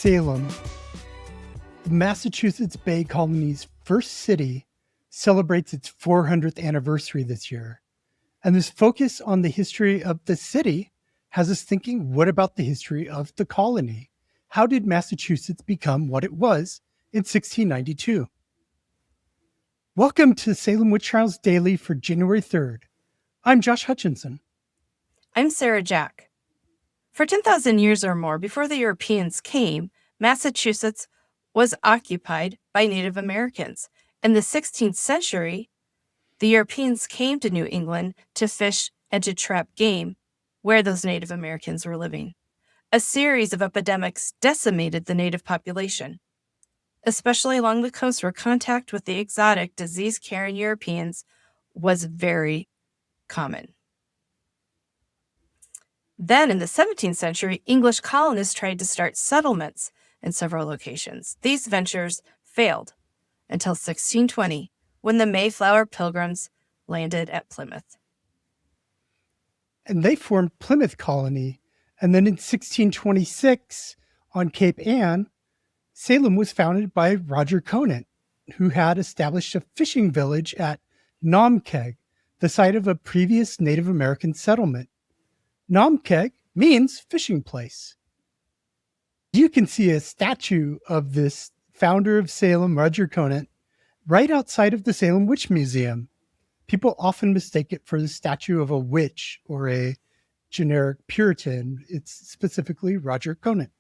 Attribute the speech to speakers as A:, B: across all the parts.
A: Salem, the Massachusetts Bay Colony's first city, celebrates its 400th anniversary this year. And this focus on the history of the city has us thinking, what about the history of the colony? How did Massachusetts become what it was in 1692? Welcome to Salem Witch Trials Daily for January 3rd. I'm Josh Hutchinson.
B: I'm Sarah Jack. For 10,000 years or more before the Europeans came, Massachusetts was occupied by Native Americans. In the 16th century, the Europeans came to New England to fish and to trap game where those Native Americans were living. A series of epidemics decimated the native population, especially along the coast where contact with the exotic, disease-carrying Europeans was very common. Then, in the 17th century, English colonists tried to start settlements in several locations. These ventures failed until 1620, when the Mayflower Pilgrims landed at Plymouth.
A: And they formed Plymouth Colony. And then in 1626, on Cape Ann, Salem was founded by Roger Conant, who had established a fishing village at Naumkeag, the site of a previous Native American settlement. Naumkeag means fishing place. You can see a statue of this founder of Salem, Roger Conant, right outside of the Salem Witch Museum. People often mistake it for the statue of a witch or a generic Puritan. It's specifically Roger Conant.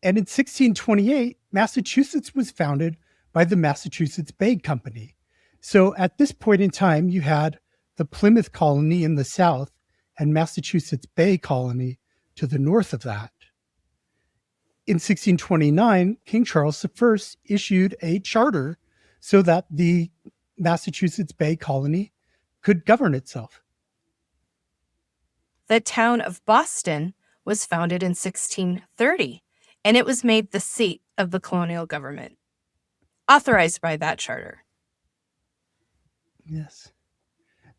A: And in 1628, Massachusetts was founded by the Massachusetts Bay Company. So at this point in time, you had the Plymouth Colony in the south and Massachusetts Bay Colony to the north of that. In 1629, King Charles I issued a charter so that the Massachusetts Bay Colony could govern itself.
B: The town of Boston was founded in 1630, and it was made the seat of the colonial government, authorized by that charter.
A: Yes.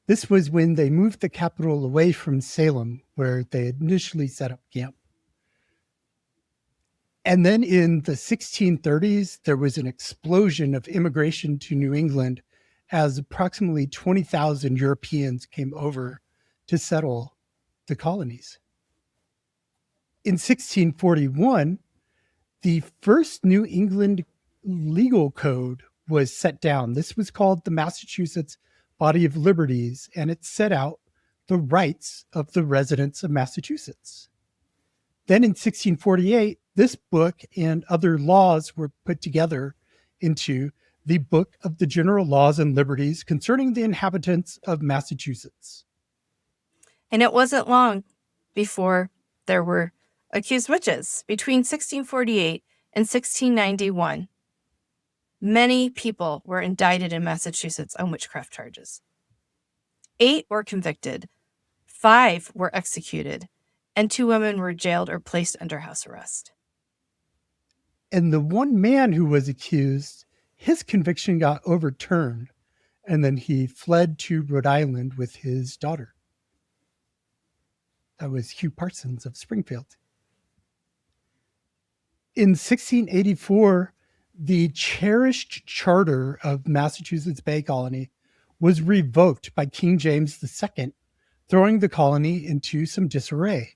A: This was when they moved the capital away from Salem, where they initially set up camp. And then in the 1630s, there was an explosion of immigration to New England as approximately 20,000 Europeans came over to settle the colonies. In 1641, the first New England legal code was set down. This was called the Massachusetts Body of Liberties, and it set out the rights of the residents of Massachusetts. Then in 1648, this book and other laws were put together into the Book of the General Laws and Liberties concerning the inhabitants of Massachusetts.
B: And it wasn't long before there were accused witches. Between 1648 and 1691, many people were indicted in Massachusetts on witchcraft charges. 8 were convicted, 5 were executed, and 2 women were jailed or placed under house arrest.
A: And the one man who was accused, his conviction got overturned, and then he fled to Rhode Island with his daughter. That was Hugh Parsons of Springfield. In 1684, the cherished charter of Massachusetts Bay Colony was revoked by King James II, throwing the colony into some disarray.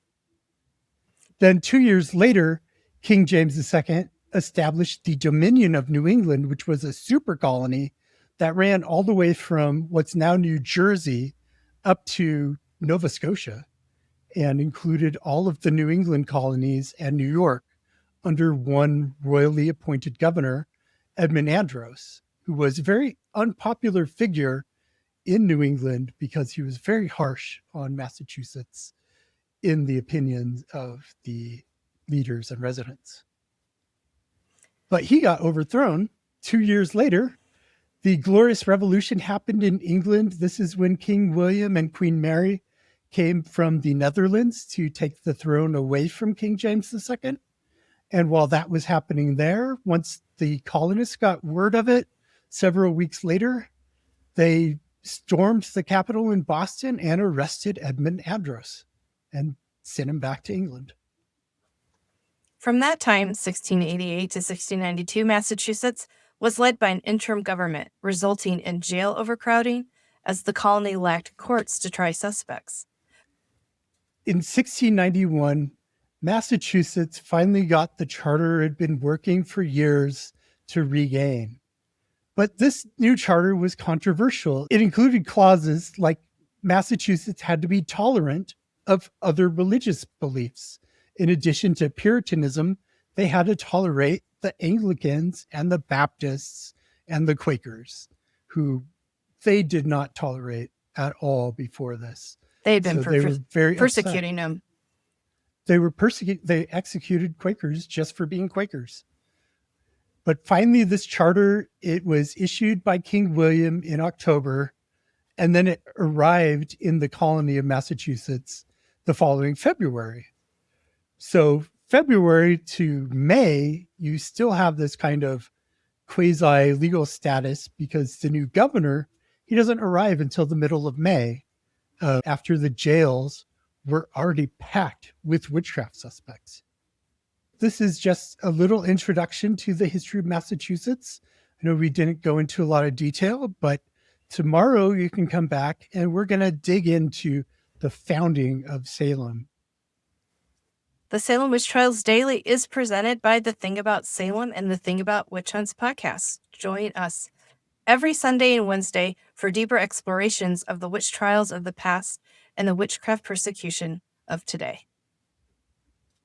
A: Then 2 years later, King James II established the Dominion of New England, which was a super colony that ran all the way from what's now New Jersey up to Nova Scotia and included all of the New England colonies and New York under one royally appointed governor, Edmund Andros, who was a very unpopular figure in New England because he was very harsh on Massachusetts in the opinions of the leaders and residents. But he got overthrown 2 years later. The Glorious Revolution happened in England. This is when King William and Queen Mary came from the Netherlands to take the throne away from King James II. And while that was happening there, once the colonists got word of it, several weeks later, they stormed the Capitol in Boston and arrested Edmund Andros and sent him back to England.
B: From that time, 1688 to 1692, Massachusetts was led by an interim government, resulting in jail overcrowding as the colony lacked courts to try suspects.
A: In 1691, Massachusetts finally got the charter it had been working for years to regain. But this new charter was controversial. It included clauses like Massachusetts had to be tolerant of other religious beliefs. In addition to Puritanism, they had to tolerate the Anglicans and the Baptists and the Quakers, who they did not tolerate at all before this.
B: They had been
A: they were very
B: persecuting
A: upset.
B: them.
A: They executed Quakers just for being Quakers. But finally, this charter, it was issued by King William in October, and then it arrived in the colony of Massachusetts the following February. So February to May, you still have this kind of quasi-legal status because the new governor, he doesn't arrive until the middle of May, after the jails were already packed with witchcraft suspects. This is just a little introduction to the history of Massachusetts. I know we didn't go into a lot of detail, but tomorrow you can come back and we're going to dig into the founding of Salem.
B: The Salem Witch Trials Daily is presented by The Thing About Salem and The Thing About Witch Hunts podcast. Join us every Sunday and Wednesday for deeper explorations of the witch trials of the past and the witchcraft persecution of today.